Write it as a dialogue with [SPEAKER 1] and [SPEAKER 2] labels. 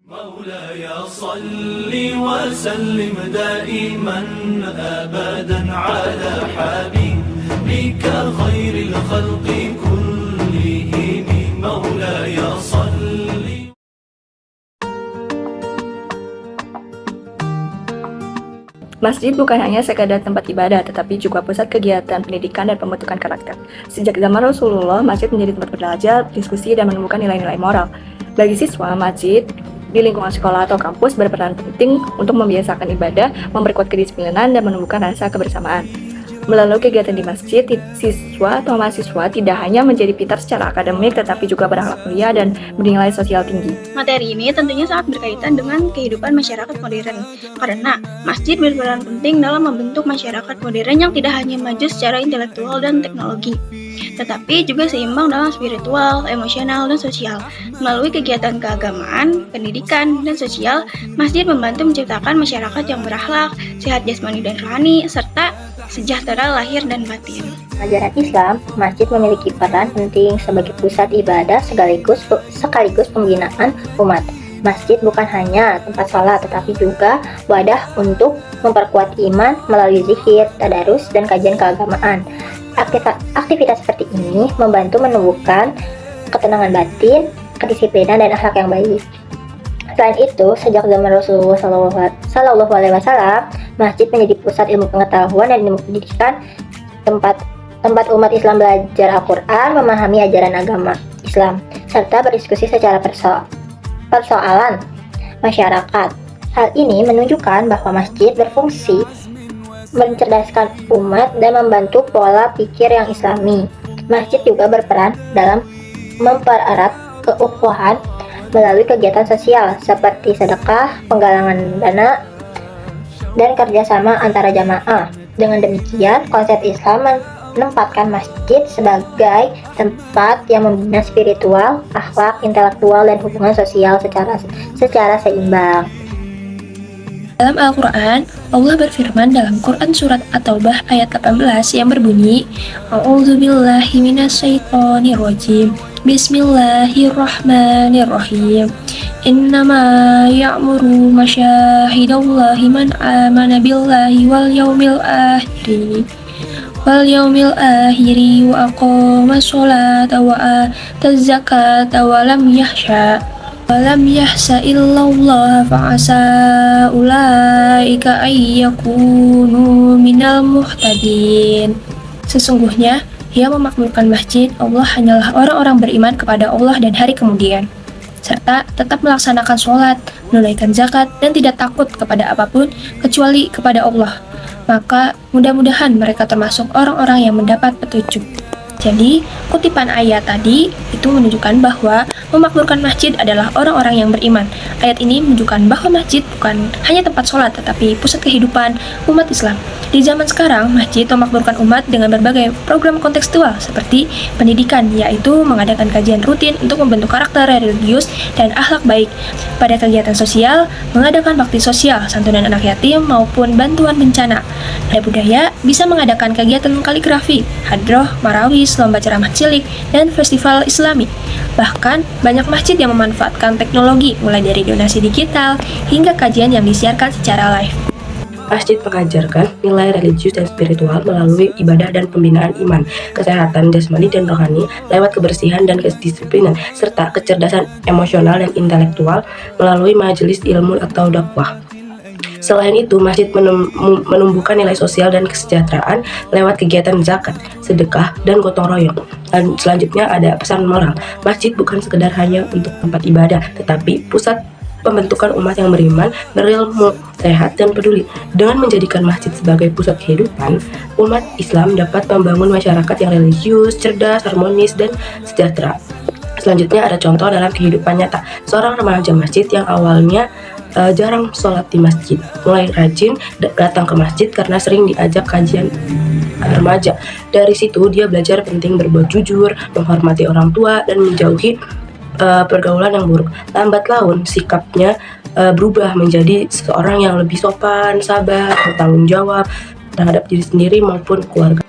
[SPEAKER 1] مولاي صل وسلم دائما أبدا على حبيبك خير الخلق كلهم مولاي صل.
[SPEAKER 2] Masjid bukan hanya sekadar tempat ibadah, tetapi juga pusat kegiatan pendidikan dan pembentukan karakter. Sejak zaman Rasulullah, masjid menjadi tempat belajar, diskusi, dan menemukan nilai-nilai moral. Bagi siswa, masjid di lingkungan sekolah atau kampus berperan penting untuk membiasakan ibadah, memperkuat kedisiplinan, dan menumbuhkan rasa kebersamaan. Melalui kegiatan di masjid, siswa atau mahasiswa tidak hanya menjadi pintar secara akademik, tetapi juga berakhlak mulia dan bernilai sosial tinggi.
[SPEAKER 3] Materi ini tentunya sangat berkaitan dengan kehidupan masyarakat modern, karena masjid berperan penting dalam membentuk masyarakat modern yang tidak hanya maju secara intelektual dan teknologi, tetapi juga seimbang dalam spiritual, emosional, dan sosial. Melalui kegiatan keagamaan, pendidikan, dan sosial, masjid membantu menciptakan masyarakat yang berakhlak, sehat jasmani dan rohani, serta sejahtera lahir dan batin.
[SPEAKER 4] Ajaran Islam, masjid memiliki peran penting sebagai pusat ibadah sekaligus pembinaan umat. Masjid bukan hanya tempat sholat, tetapi juga wadah untuk memperkuat iman melalui zikir, tadarus, dan kajian keagamaan. Aktivitas seperti ini membantu menumbuhkan ketenangan batin, kedisiplinan, dan akhlak yang baik. Selain itu, sejak zaman Rasulullah SAW, masjid menjadi pusat ilmu pengetahuan dan ilmu pendidikan, tempat umat Islam belajar Al-Quran, memahami ajaran agama Islam, serta berdiskusi secara persoalan masyarakat. Hal ini menunjukkan bahwa masjid berfungsi mencerdaskan umat dan membentuk pola pikir yang islami. Masjid juga berperan dalam mempererat keukhuwatan melalui kegiatan sosial seperti sedekah, penggalangan dana, dan kerjasama antara jamaah. Dengan demikian, konsep Islam menempatkan masjid sebagai tempat yang membina spiritual, akhlak, intelektual, dan hubungan sosial secara seimbang.
[SPEAKER 5] Dalam Al-Quran, Allah berfirman dalam Quran Surat At-Taubah ayat 18 yang berbunyi, A'udzubillahi minasyaitonirrajim, Bismillahirrahmanirrahim, Innama ya'muru masyahidallahi man amana billahi wal yaumil akhiri wa aqama sholata wa ataz zakata wa lam yahsa illallah fa'asa ulaika ayyakunu minal muhtadin. Sesungguhnya, yang memakmurkan masjid Allah hanyalah orang-orang beriman kepada Allah dan hari kemudian, serta tetap melaksanakan sholat, menunaikan zakat, dan tidak takut kepada apapun kecuali kepada Allah. Maka mudah-mudahan mereka termasuk orang-orang yang mendapat petunjuk. Jadi, kutipan ayat tadi itu menunjukkan bahwa memakmurkan masjid adalah orang-orang yang beriman. Ayat ini menunjukkan bahwa masjid bukan hanya tempat sholat, tetapi pusat kehidupan umat Islam. Di zaman sekarang, masjid memakmurkan umat dengan berbagai program kontekstual seperti pendidikan, yaitu mengadakan kajian rutin untuk membentuk karakter religius dan akhlak baik. Pada kegiatan sosial, mengadakan bakti sosial, santunan anak yatim, maupun bantuan bencana. Pada budaya, bisa mengadakan kegiatan kaligrafi, hadroh, marawis, lomba ceramah cilik, dan festival islami. Bahkan, banyak masjid yang memanfaatkan teknologi, mulai dari donasi digital hingga kajian yang disiarkan secara live.
[SPEAKER 6] Masjid mengajarkan nilai religius dan spiritual melalui ibadah dan pembinaan iman, kesehatan jasmani dan rohani lewat kebersihan dan kedisiplinan, serta kecerdasan emosional dan intelektual melalui majelis ilmu atau dakwah. Selain itu, masjid menumbuhkan nilai sosial dan kesejahteraan lewat kegiatan zakat, sedekah, dan gotong royong. Dan selanjutnya ada pesan moral. Masjid bukan sekedar hanya untuk tempat ibadah, tetapi pusat pembentukan umat yang beriman, berilmu, sehat, dan peduli. Dengan menjadikan masjid sebagai pusat kehidupan, umat Islam dapat membangun masyarakat yang religius, cerdas, harmonis, dan sejahtera. Selanjutnya ada contoh dalam kehidupan nyata. Seorang remaja masjid yang awalnya jarang sholat di masjid, mulai rajin datang ke masjid karena sering diajak kajian remaja. Dari situ dia belajar penting berbuat jujur, menghormati orang tua, dan menjauhi pergaulan yang buruk. Lambat laun sikapnya berubah menjadi seseorang yang lebih sopan, sabar, bertanggung jawab terhadap diri sendiri maupun keluarga.